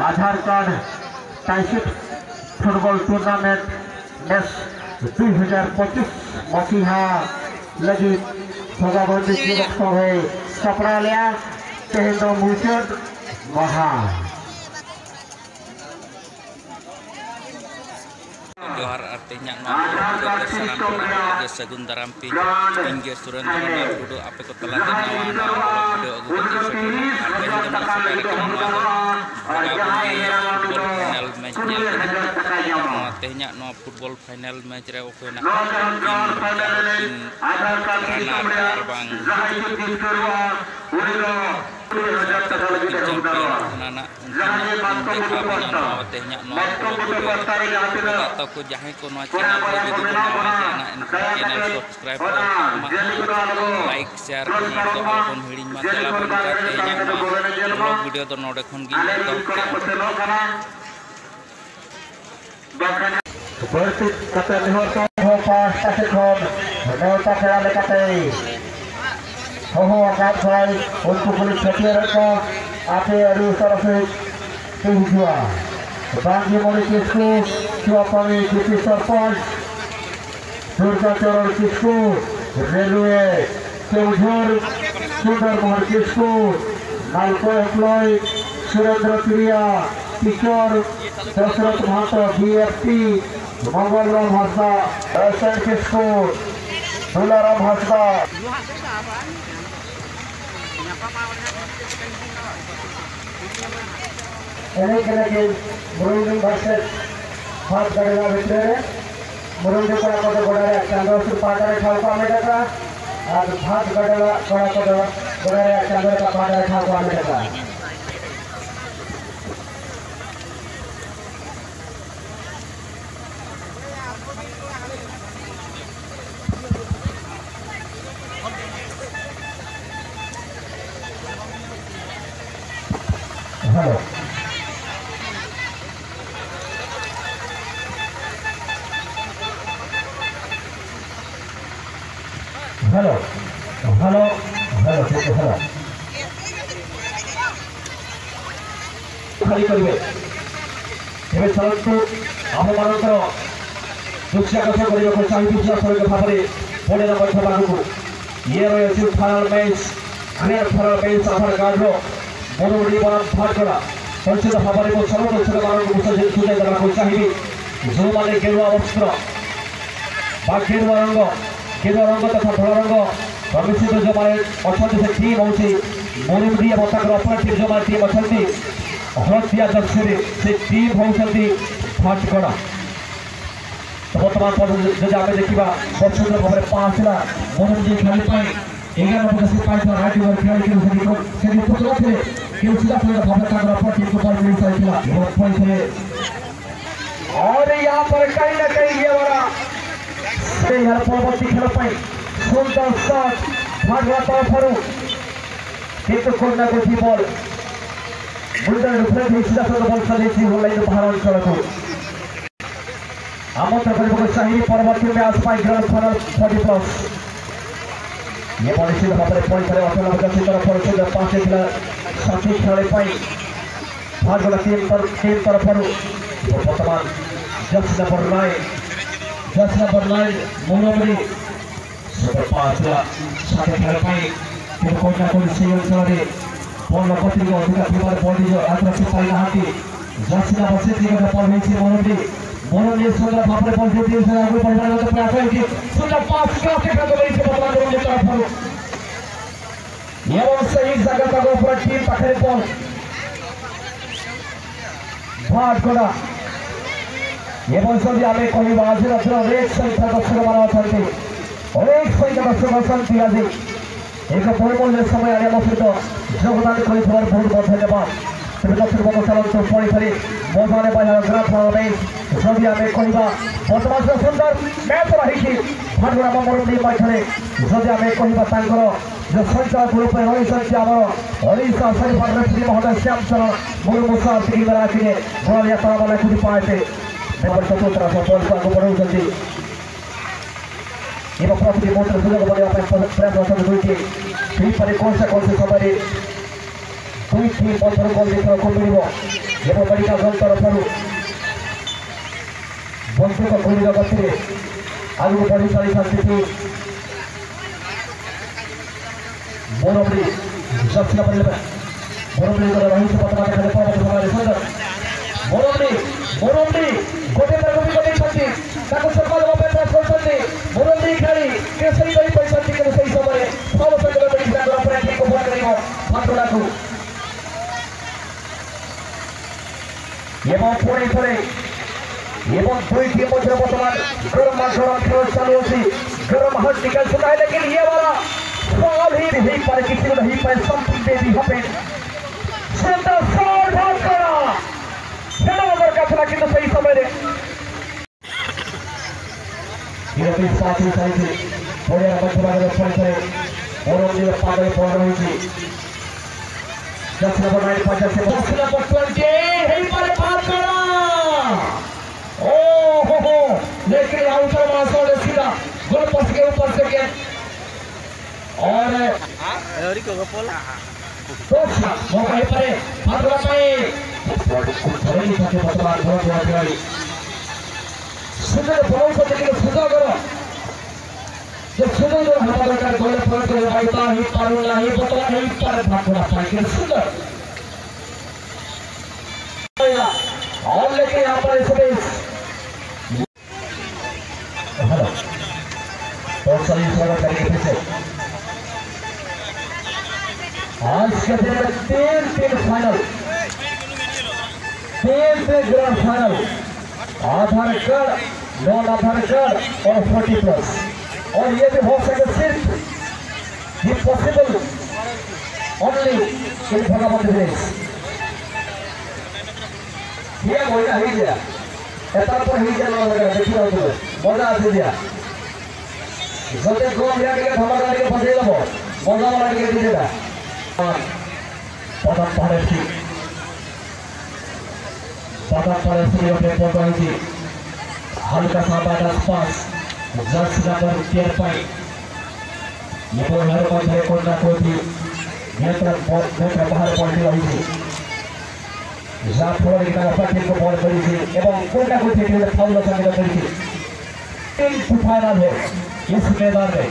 आधार card टाइसिप football tournament match 2025 मसीहा लगी भगाबंदी की वक्त है सपरालिया तेहेंद्र मुचद महा Johar artinya no Sagun Darampi Ingge Surendra Kudu apa ko telah dinawan video aku final match tehnya no football final match re oke nak bang atau ku jahe ko no channel video channel subscribe like share to kon hiring ma tela bon ka video to node khon gi seperti kata lehor ho pas kasih khon no ta khela lekate ho akan sai untuk kulit kecil ko ape adu sarase tujuh bagi monikisku siapani Deputi Sarpanch Durga Charan Kisku Railway Keujhar Sundar Mohar Kisku Nalko Employee Surendra Priya Teacher Dasrath Mahato BFT Mangal Ram Hasda SN Kisku Dularam Hasda ini kena Murundu versus Bhat Gadala victory. Murundu kora koda godare Chandra Padare Thalko Amedaka and Bhat Gadala kora koda godare Chandra Padare Thalko Amedaka. Hello. Hello, hello, hello, hello. खाली करिए। ये चलन तो हम मानकर दुष्या कथा करिए को चाहिए दुष्या सर के भावरे बोले ना बच्चा बाबू को ये रहे सिर्फ final match clear final match Aadhaar card रो मोनोडी बनाम फाट करा पंचद भावरे को सर्व दुष्या मानव को मुझे सुझाव देना को चाहिए जो माने केवल वस्त्र बाकी केवल रंग तथा धला रंग भविष्य जो माने अच्छा से टीम होची मोनोडी बताकर अपना टीम जो माने टीम अच्छा हलदिया दक्षिणी से टीम होती फाट करा तो बर्तमान जब आम देखा पसंद भाव में पाँच मोनोडी खेल 11 पचास पाँच आठ ओवर खेल और यहाँ पर कहीं ना कहीं ये वाला परवर्ती खेल सुंदर शॉट भागवा तरफ किंतु कोना को बॉल मुंडा रुफरे सीधा बॉल चलेছি होलाइन बाहर अंचल को आमंत्रण करने चाहिए परवर्ती मैच पाई ग्रांड फाइनल 40+ ये बॉल सीधा भाव में पॉइंट करे असल विकसित तरफ से 5 खिला साथी खेल पाई भागवा टीम तरफ वर्तमान जस्ट नंबर 9 मोनोडी सुपर 5 साथी खेल पाई फिर कोना को से अंचल बॉल गति को अधिक थीबार बॉल आक्रमण पाई नहांती जस्ट नंबर 7 के बॉल होइछि मोनोडी सुंदर भाव में बॉल देती है आगे बढ़ने का प्रयास है कि सुंदर पास का के गई से बदला के तरफ ये वो सही जगह का ऊपर टीम पाखरे बॉल भाग कोड़ा ये बॉल सभी हमें कोई बाजी रखना एक संख्या दर्शक मानव चलती और एक संख्या दर्शक चलती आज एक बहुमूल्य समय आने मफित योगदान कोई बहुत बहुत धन्यवाद दक्षिण बंग चलन तो पड़ी थी मजाने ग्रांड फाइनल मैच जदि आम कहवा बर्तमान जो सुंदर मैच रही भागुड़ा मोनोडी मैदान जदि आम कहवा जो संचालक ग्रुप में रही आम ओडिशा सर्टिफाइड रेफरी महोदय श्यामचरण मुर्मू साहब की राखिए बॉल यात्रा वाला खुद पाए नंबर 14 बॉल को आगे बढ़ाऊँ प्रति मोटर सुजोग बनवा प्रयास दुईटी कौन से समय दुई टीम मध्य गोल देखा मिल এবং মেডিকেল দল তরফରୁ বন্ধুক গুলির গতিରେ ଆଗକୁ ବଢ଼ି ଚାଲିଛନ୍ତି ମୋରବଡ଼ି ଦକ୍ଷିଣ ପରିବାର ମୋରବଡ଼ିଙ୍କର ରହିଛି ବର୍ତ୍ତମାନ ଖାଲି ପର୍ବତ ସମୟରେ ସୁନ୍ଦର ମୋରବଡ଼ି ଗୋଟିଏ ତାକୁ ବି ଗଲେଇଛନ୍ତି ତାକୁ ସକାଳ ଅପେକ୍ଷା କରୁଛନ୍ତି ମୋରବଡ଼ି ଖେଳି କେସରୀ କରି ପାଇଛନ୍ତି କିନ୍ତୁ ସେହି ସମୟରେ ସମସ୍ତଙ୍କର ତାଙ୍କର ପ୍ରାର୍ଥୀକୁ ବଳ କରିବ ଭାତୁଡ଼ାକୁ ଏବଂ ପୁଣି ଥରେ এবং দুই टीम मध्य वर्तमान गरम खेल चालू अच्छी गरम हट निकल चुका है लेकिन ये वाला फॉल ही नहीं पाए किसी को नहीं पाए समथिंग दे दी हमें सुंदर फॉल भाग करा खेल ओवर का चला किंतु सही समय रे ये भी साथ ही बढ़िया मध्य भाग में पहुंच गए और उन्हें पागल पड़ रही थी 10 नंबर 9 50 से 10 नंबर 20 यही पर भाग करा लेकिन आउटर मास्टर ने सीधा गोल पोस्ट के ऊपर से किया और मौका ही पड़े भागवा पाए धरनी था के वर्तमान बहुत खिलाड़ी सुंदर बॉल को लेकर सुधा करो जो सुंदर जो हमारा का गोल पर के भाईता ही पारू नहीं बतवा नहीं पर भागवा पाए के सुंदर और लेके यहाँ पर स्पेस बहुत सारी स्वागत करेंगे फिर से आज के दिन में तीन फाइनल तीन ग्रैंड फाइनल आधार कार्ड नॉन आधार कार्ड और 40+ और ये भी हो सके सिर्फ ये पॉसिबल ओनली इन भगवान देश ये मजा ही गया एता पर ही गया लगा देखियो तो मजा आ गया जल्दी गोल या के धमाका के फसे लो मजा वाला के दीजिएगा पदम पड़ेसी अपने फोटो है हल्का सा बाइस पास जर्सी नंबर 10 पाई ये तो हर कोई कोना कोई नियंत्रण बाहर पड़ती रही थी जहाँ थोड़ा की पार्टी को बॉल करी थी एवं कोना कोई फाउल संकेत करी थी फाइनल है इस मैदान में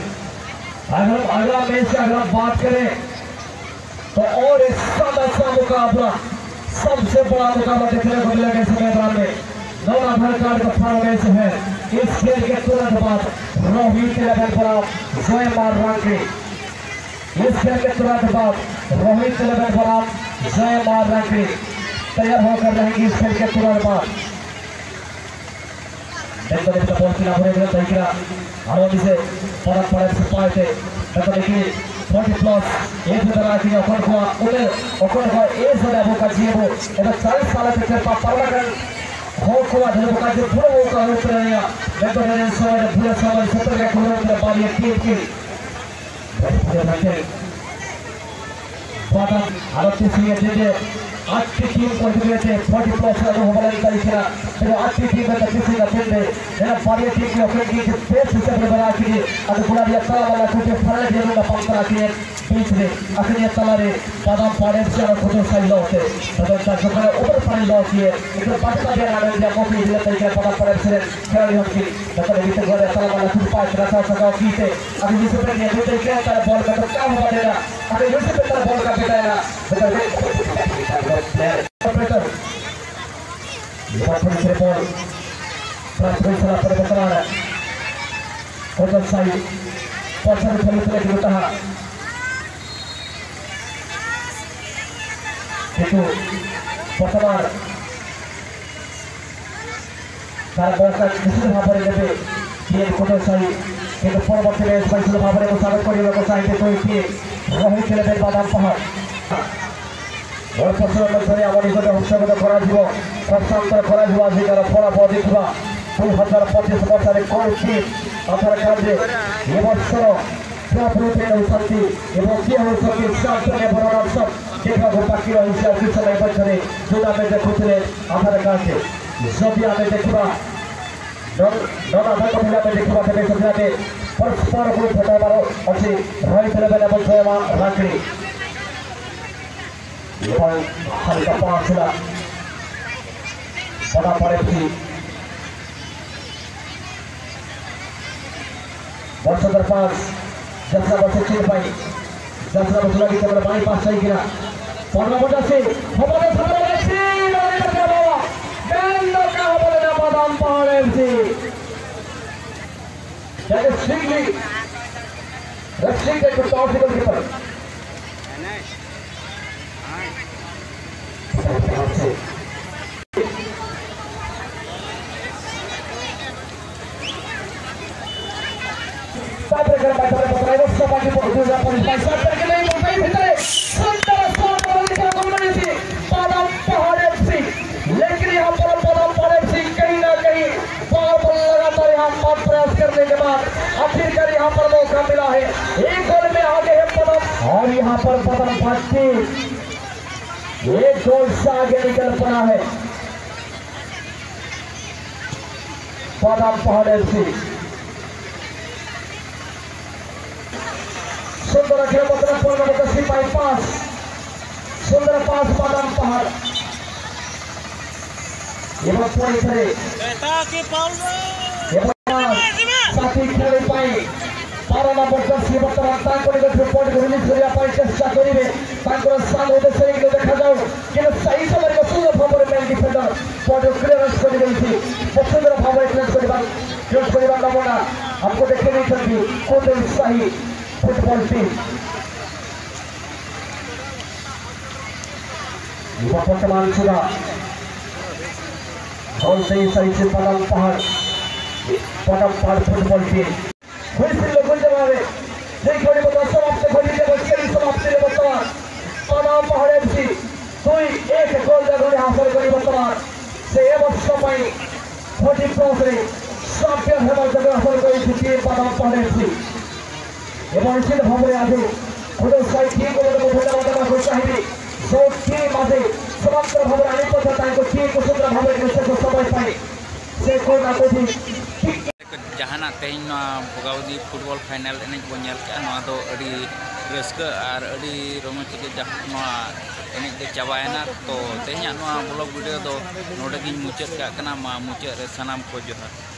अगर अगला मैच की अगर बात करें तो और इस शानदार मुकाबला सबसे बड़ा मुकाबला देखने को मिलेगा इस मैदान में नॉन आधार कार्ड का फाइनल मैच है इस खेल के तुरंत बाद रोहित लेवल पर आप जय मार रांके इस खेल के तुरंत बाद रोहित लेवल पर आप जय मार रांके तैयार होकर रहेंगे इस खेल के तुरंत बाद देखो बॉल की लाभ रहेगा सही करा आरोपी से परत परत से पाए देखो देखिए 40+ एक तरह की ऑफर हुआ उन्हें ऑफर हुआ एक जरा वो का जीवो это 40 साल से पर परमाकर हो हुआ जो का जो पूरा वो का ऊपर आया देखो मेरे सोए पूरा समय 70 के किलोमीटर बारी टीम की बादाम आरोपी से जे 8 टीम को दिए थे 40+ का वो वाला निकाला फिर 8 टीम में किसी का फिर दे मेरा बारी टीम की ओपन की बेस से बना के अब पूरा दिया तला वाला छोटे फरक दे दूंगा पंप करा के बीच में अखनी तला रे बादाम पाड़े से और खुद सही लौटे तो का जो ऊपर पानी लौट के एक बात का देना है जब कॉपी दिया तरीके पता पड़े से खेल हम की तो बीच गोल तला वाला छुप पाए रखा सका की से अभी जिस पे ये देखते क्या तरह बॉल का तो क्या हुआ देगा अभी जिस पे तरह बॉल का बेटा ऑपरेटर ये बात से बॉल प्राप्त सला पर बता रहा है और सही पछाड़ खेल के होता है देखो वर्तमान तार बॉल का निश्चित भाव में लेते ये कोटो सही কিন্তু পরবর্তী ম্যাচ ফাইনাল ভাবে স্বাগত করিବାକୁ চাইতে কইছি রোহিত লেভেল বাদাম পাহাড় और पछुआ मध्य आम निकट हस्तगत हस्तांतर कर फलाफल देखा 2025 वर्ष कौन टीम आधार कार्ड ए वर्ष देखा बाकी रही समय मध्य जो आम देखुले आधार कार्ड जदि आम देखा नन आधार कार्ड देखा तेज से परस्पर को भेटाइबार अच्छी रोहित लेवल और जयमा रांकड़ी हल्का पाँच Pada Parepsi Borsa terpas Jasra Borsa Cilpai Jasra Borsa lagi kepada main pas saya kira Pada Borsa Hobole Parepsi dari ke bawah dan ke Hobole pada Parepsi that is strictly restricted to possible keeper लेकिन यहाँ पर कहीं ना कहीं लगातार यहाँ पर प्रयास करने के बाद आखिरकार यहाँ पर मौका मिला है एक गोल में आगे है पदम और यहाँ पर पदम भागती एक गोल से आगे निकल पड़ा है पदम पहाड़ एफसी सुंदर खेल पदम पहाड़ सिपाही पास सुंदर पास पदम पहाड़ एवं पूरी तरह साथी खेल पाई 12 नंबर 10 वर्तमान तांको निकल पॉइंट रिलीज करिया पाई चेष्टा करिवे तांको साल होते से देखा जाओ कि सही समय को सुंदर भाव में डिफेंडर पॉइंट क्लियरेंस कर गई थी सुंदर भाव में क्लियरेंस करिबा नमूना आपको देखने नहीं सकती कौन सही फुटबॉल टीम युवा वर्तमान सुधा गोल सही सही से पदम पहाड़ फुटबॉल टीम हुइसिल गोल जवाबे जय कोडी बता समाप्त गोली के बच्चे समाप्त ले वर्तमान पदम पहाड़ एफसी 2-1 गोल जगह हासिल करी वर्तमान से एवं समय 40 प्रोसरे चैंपियन हेबार जगह हासिल करी टीम पदम पहाड़ एफसी एवं निश्चित भाବରେ आगे खुद साई टीम को धन्यवाद देବାକୁ ଚାହିଁବି जो टीम आगे समाप्त भाବରେ ଆଣିପଥା ତାଙ୍କ टीम को सुंदर भाବରେ निश्चित समय पाए से कोई ना कोई जहाना तेहन भोगावदी फुटबॉल फाइनल एनेज बो नेल के नवा दो अडी रस्क और अडी रोमांचक जहां एनेज दे चाबायना तो तेहन ब्लॉग वीडियो दो नोडे गिन मुचाद का मा मुचाद रे सनाम को जोहार।